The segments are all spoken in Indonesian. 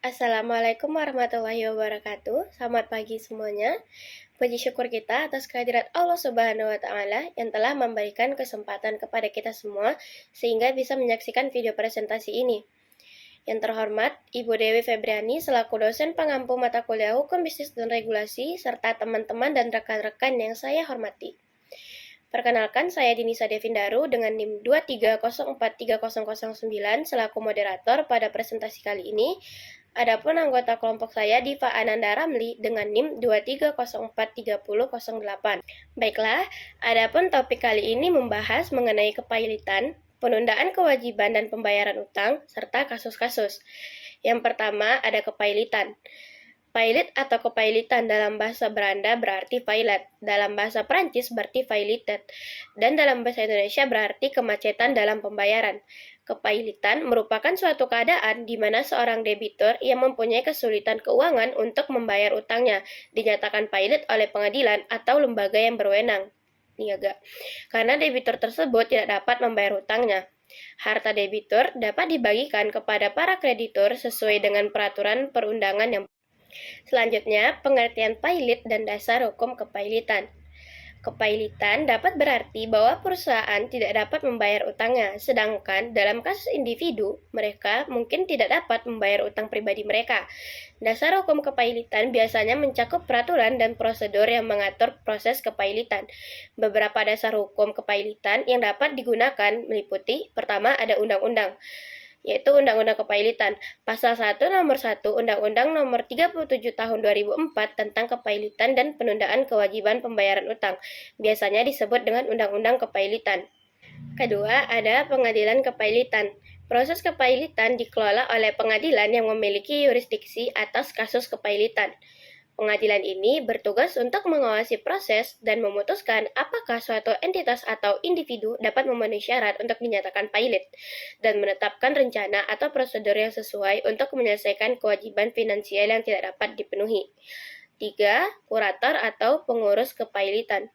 Assalamualaikum warahmatullahi wabarakatuh. Selamat pagi semuanya. Puji syukur kita atas kehadirat Allah Subhanahu wa Ta'ala yang telah memberikan kesempatan kepada kita semua sehingga bisa menyaksikan video presentasi ini. Yang terhormat, Ibu Dewi Febriani selaku dosen pengampu mata kuliah Hukum Bisnis dan Regulasi serta teman-teman dan rekan-rekan yang saya hormati. Perkenalkan, saya Dinisa Devindaru dengan NIM 230430009 selaku moderator pada presentasi kali ini. Adapun anggota kelompok saya Diva Ananda Ramli dengan NIM 230430008. Baiklah, adapun topik kali ini membahas mengenai kepailitan, penundaan kewajiban dan pembayaran utang, serta kasus-kasus. Yang pertama ada kepailitan. Pailit atau kepailitan dalam bahasa Belanda berarti violet, dalam bahasa Prancis berarti violated, dan dalam bahasa Indonesia berarti kemacetan dalam pembayaran. Kepailitan merupakan suatu keadaan di mana seorang debitur yang mempunyai kesulitan keuangan untuk membayar utangnya dinyatakan pailit oleh pengadilan atau lembaga yang berwenang, niaga, karena debitur tersebut tidak dapat membayar utangnya. Harta debitur dapat dibagikan kepada para kreditur sesuai dengan peraturan perundangan yang Selanjutnya, pengertian pailit dan dasar hukum kepailitan. Kepailitan dapat berarti bahwa perusahaan tidak dapat membayar utangnya, sedangkan dalam kasus individu, mereka mungkin tidak dapat membayar utang pribadi mereka. Dasar hukum kepailitan biasanya mencakup peraturan dan prosedur yang mengatur proses kepailitan. Beberapa dasar hukum kepailitan yang dapat digunakan meliputi, pertama ada undang-undang, yaitu Undang-Undang Kepailitan. Pasal 1 Nomor 1 Undang-Undang Nomor 37 Tahun 2004 tentang kepailitan dan penundaan kewajiban pembayaran utang. Biasanya disebut dengan Undang-Undang Kepailitan. Kedua, ada pengadilan kepailitan. Proses kepailitan dikelola oleh pengadilan yang memiliki yurisdiksi atas kasus kepailitan. Pengadilan ini bertugas untuk mengawasi proses dan memutuskan apakah suatu entitas atau individu dapat memenuhi syarat untuk dinyatakan pailit, dan menetapkan rencana atau prosedur yang sesuai untuk menyelesaikan kewajiban finansial yang tidak dapat dipenuhi. 3. Kurator atau pengurus kepailitan.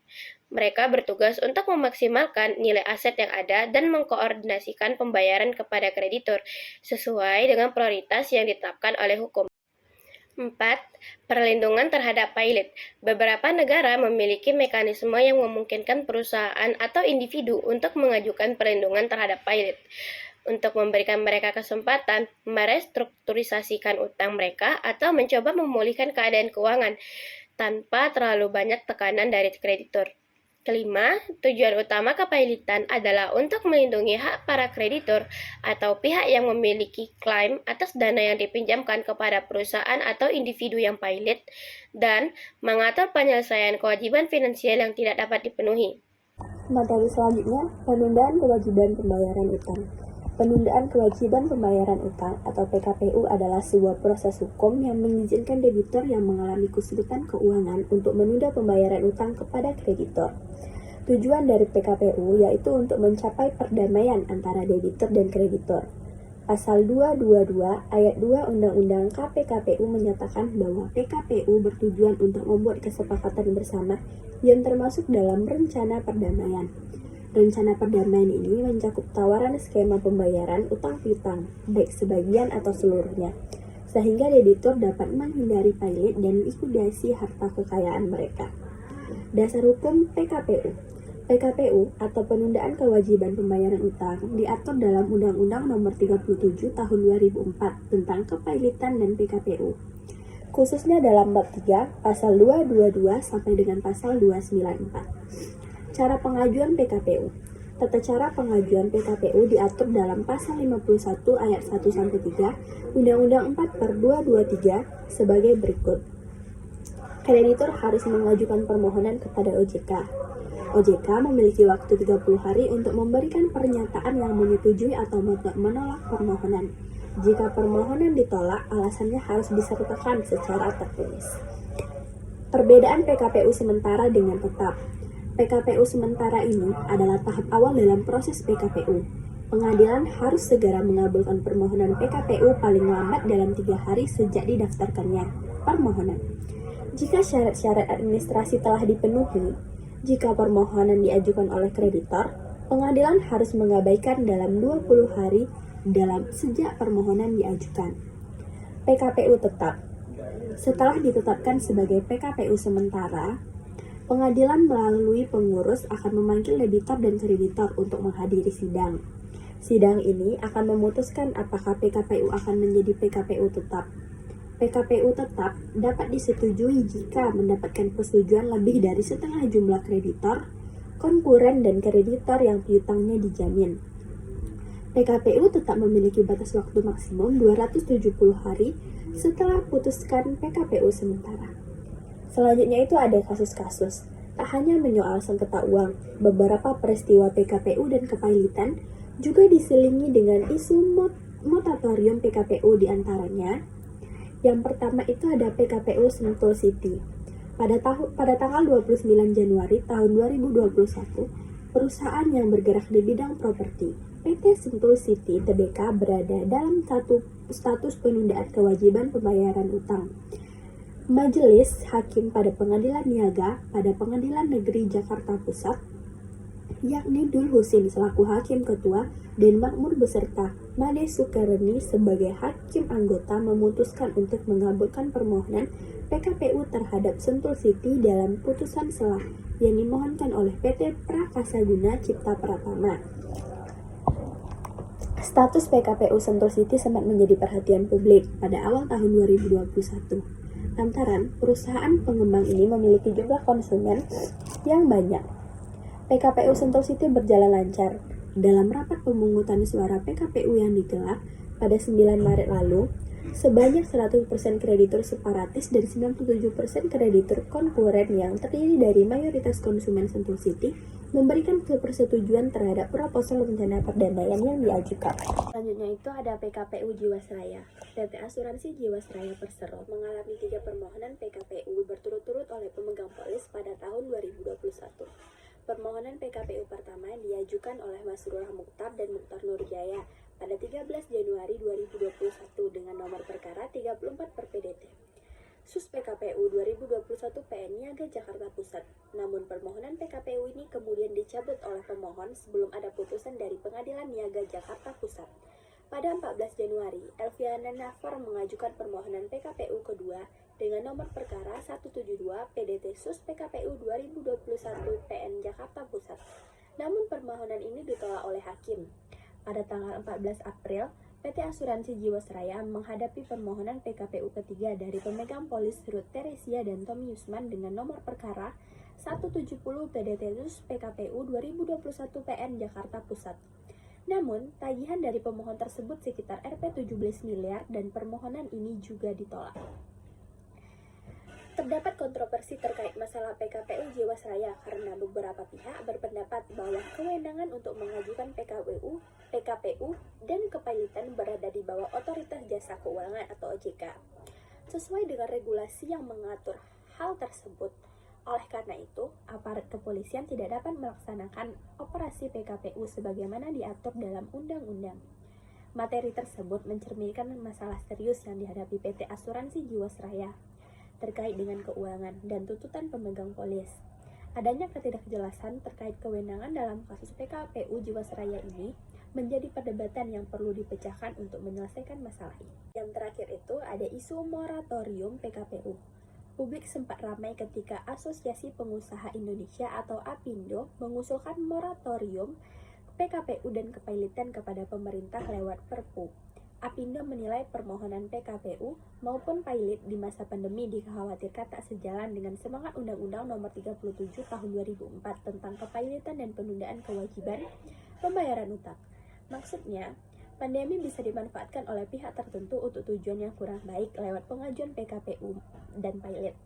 Mereka bertugas untuk memaksimalkan nilai aset yang ada dan mengkoordinasikan pembayaran kepada kreditur sesuai dengan prioritas yang ditetapkan oleh hukum. 4. Perlindungan terhadap pailit. Beberapa negara memiliki mekanisme yang memungkinkan perusahaan atau individu untuk mengajukan perlindungan terhadap pailit, untuk memberikan mereka kesempatan merestrukturisasikan utang mereka atau mencoba memulihkan keadaan keuangan tanpa terlalu banyak tekanan dari kreditur. Kelima, tujuan utama kepailitan adalah untuk melindungi hak para kreditur atau pihak yang memiliki klaim atas dana yang dipinjamkan kepada perusahaan atau individu yang pailit dan mengatur penyelesaian kewajiban finansial yang tidak dapat dipenuhi. Materi selanjutnya, penundaan kewajiban pembayaran utang. Penundaan kewajiban pembayaran utang atau PKPU adalah sebuah proses hukum yang mengizinkan debitur yang mengalami kesulitan keuangan untuk menunda pembayaran utang kepada kreditor. Tujuan dari PKPU yaitu untuk mencapai perdamaian antara debitur dan kreditor. Pasal 222 ayat 2 Undang-Undang KPKPU menyatakan bahwa PKPU bertujuan untuk membuat kesepakatan bersama yang termasuk dalam rencana perdamaian. Rencana perdamaian ini mencakup tawaran skema pembayaran utang piutang, baik sebagian atau seluruhnya, sehingga debitur dapat menghindari pailit dan likuidasi harta kekayaan mereka. Dasar hukum PKPU. PKPU atau penundaan kewajiban pembayaran utang diatur dalam Undang-Undang Nomor 37 Tahun 2004 tentang kepailitan dan PKPU. Khususnya dalam bab 3, pasal 222 sampai dengan pasal 294. Cara pengajuan PKPU. Tata cara pengajuan PKPU diatur dalam pasal 51 ayat 1-3 Undang-Undang 4/2023 sebagai berikut. Kreditur harus mengajukan permohonan kepada OJK. OJK memiliki waktu 30 hari untuk memberikan pernyataan yang menyetujui atau menolak permohonan. Jika permohonan ditolak, alasannya harus disertakan secara tertulis. Perbedaan PKPU sementara dengan tetap. PKPU sementara ini adalah tahap awal dalam proses PKPU. Pengadilan harus segera mengabulkan permohonan PKPU paling lambat dalam 3 hari sejak didaftarkannya permohonan. Jika syarat-syarat administrasi telah dipenuhi, jika permohonan diajukan oleh kreditor, pengadilan harus mengabaikan dalam 20 hari sejak permohonan diajukan. PKPU tetap. Setelah ditetapkan sebagai PKPU sementara, pengadilan melalui pengurus akan memanggil debitor dan kreditor untuk menghadiri sidang. Sidang ini akan memutuskan apakah PKPU akan menjadi PKPU tetap. PKPU tetap dapat disetujui jika mendapatkan persetujuan lebih dari setengah jumlah kreditor, konkuren, dan kreditor yang piutangnya dijamin. PKPU tetap memiliki batas waktu maksimum 270 hari setelah putuskan PKPU sementara. Selanjutnya itu ada kasus-kasus. Tak hanya menyoal sengketa uang, beberapa peristiwa PKPU dan kepailitan juga diselingi dengan isu moratorium PKPU diantaranya. Yang pertama itu ada PKPU Sentul City. Pada tanggal 29 Januari tahun 2021, perusahaan yang bergerak di bidang properti, PT Sentul City Tbk berada dalam status penundaan kewajiban pembayaran utang. Majelis Hakim pada Pengadilan Niaga pada Pengadilan Negeri Jakarta Pusat, yakni Dul Husin selaku Hakim Ketua dan Makmur beserta Made Sukareni sebagai Hakim Anggota memutuskan untuk mengabulkan permohonan PKPU terhadap Sentul City dalam putusan selah yang dimohonkan oleh PT Prakasaguna Cipta Pratama. Status PKPU Sentul City sempat menjadi perhatian publik pada awal tahun 2021. Lantaran perusahaan pengembang ini memiliki jumlah konsumen yang banyak. PKPU Sentul City berjalan lancar. Dalam rapat pemungutan suara PKPU yang digelar pada 9 Maret lalu, sebanyak 100% kreditur separatis dan 97% kreditur konkuren yang terdiri dari mayoritas konsumen Sentul City memberikan persetujuan terhadap proposal rencana perdamaian yang diajukan. Selanjutnya itu ada PKPU Jiwasraya. PT Asuransi Jiwasraya Persero mengalami 3 permohonan PKPU berturut-turut oleh pemegang polis pada tahun 2021. Permohonan PKPU pertama diajukan oleh Masrurah Mukhtar dan Mukhtar Nurjaya pada 13 Januari 2021 dengan nomor perkara 34 per PDT. Sus PKPU 2021 PN Niaga Jakarta Pusat. Namun permohonan PKPU ini kemudian dicabut oleh pemohon sebelum ada putusan dari Pengadilan Niaga Jakarta Pusat. Pada 14 Januari, Elviana Nafar mengajukan permohonan PKPU kedua dengan nomor perkara 172 PDT Sus PKPU 2021 PN Jakarta Pusat. Namun permohonan ini ditolak oleh hakim. Pada tanggal 14 April, PT Asuransi Jiwasraya menghadapi permohonan PKPU ketiga dari pemegang polis Ruth Teresia dan Tommy Yusman dengan nomor perkara 170 PDT Sus PKPU 2021 PN Jakarta Pusat. Namun, tagihan dari pemohon tersebut sekitar Rp 17 miliar dan permohonan ini juga ditolak. Terdapat kontroversi terkait masalah PKPU Jiwasraya karena beberapa pihak berpendapat bahwa kewenangan untuk mengajukan PKPU dan kepailitan berada di bawah Otoritas Jasa Keuangan atau OJK, sesuai dengan regulasi yang mengatur hal tersebut. Oleh karena itu, aparat kepolisian tidak dapat melaksanakan operasi PKPU sebagaimana diatur dalam undang-undang. Materi tersebut mencerminkan masalah serius yang dihadapi PT Asuransi Jiwasraya terkait dengan keuangan dan tuntutan pemegang polis. Adanya ketidakjelasan terkait kewenangan dalam kasus PKPU Jiwasraya ini menjadi perdebatan yang perlu dipecahkan untuk menyelesaikan masalah ini. Yang terakhir itu ada isu moratorium PKPU. Publik sempat ramai ketika Asosiasi Pengusaha Indonesia atau APindo mengusulkan moratorium PKPU dan kepailitan kepada pemerintah lewat Perpu. APindo menilai permohonan PKPU maupun pailit di masa pandemi dikhawatirkan tak sejalan dengan semangat Undang-Undang Nomor 37 Tahun 2004 tentang kepailitan dan penundaan kewajiban pembayaran utang. Maksudnya, pandemi bisa dimanfaatkan oleh pihak tertentu untuk tujuan yang kurang baik lewat pengajuan PKPU dan pailit.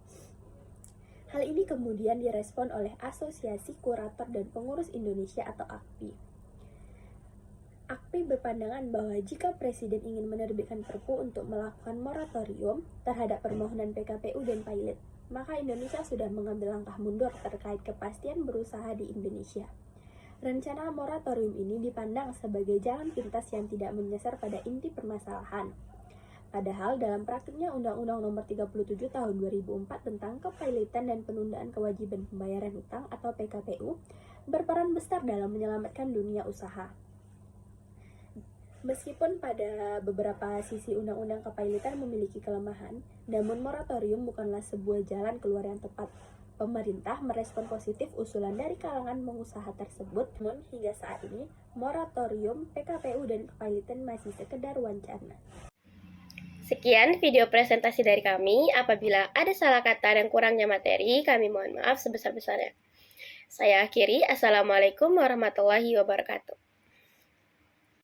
Hal ini kemudian direspon oleh Asosiasi Kurator dan Pengurus Indonesia atau AKPI. AKPI berpandangan bahwa jika Presiden ingin menerbitkan Perpu untuk melakukan moratorium terhadap permohonan PKPU dan pailit, maka Indonesia sudah mengambil langkah mundur terkait kepastian berusaha di Indonesia. Rencana moratorium ini dipandang sebagai jalan pintas yang tidak menyasar pada inti permasalahan. Padahal dalam praktiknya Undang-Undang Nomor 37 Tahun 2004 tentang kepailitan dan penundaan kewajiban pembayaran hutang atau PKPU berperan besar dalam menyelamatkan dunia usaha. Meskipun pada beberapa sisi undang-undang kepailitan memiliki kelemahan, namun moratorium bukanlah sebuah jalan keluar yang tepat. Pemerintah merespon positif usulan dari kalangan pengusaha tersebut, namun hingga saat ini, moratorium, PKPU, dan kepailitan masih sekedar wacana. Sekian video presentasi dari kami. Apabila ada salah kata dan kurangnya materi, kami mohon maaf sebesar-besarnya. Saya akhiri. Assalamualaikum warahmatullahi wabarakatuh.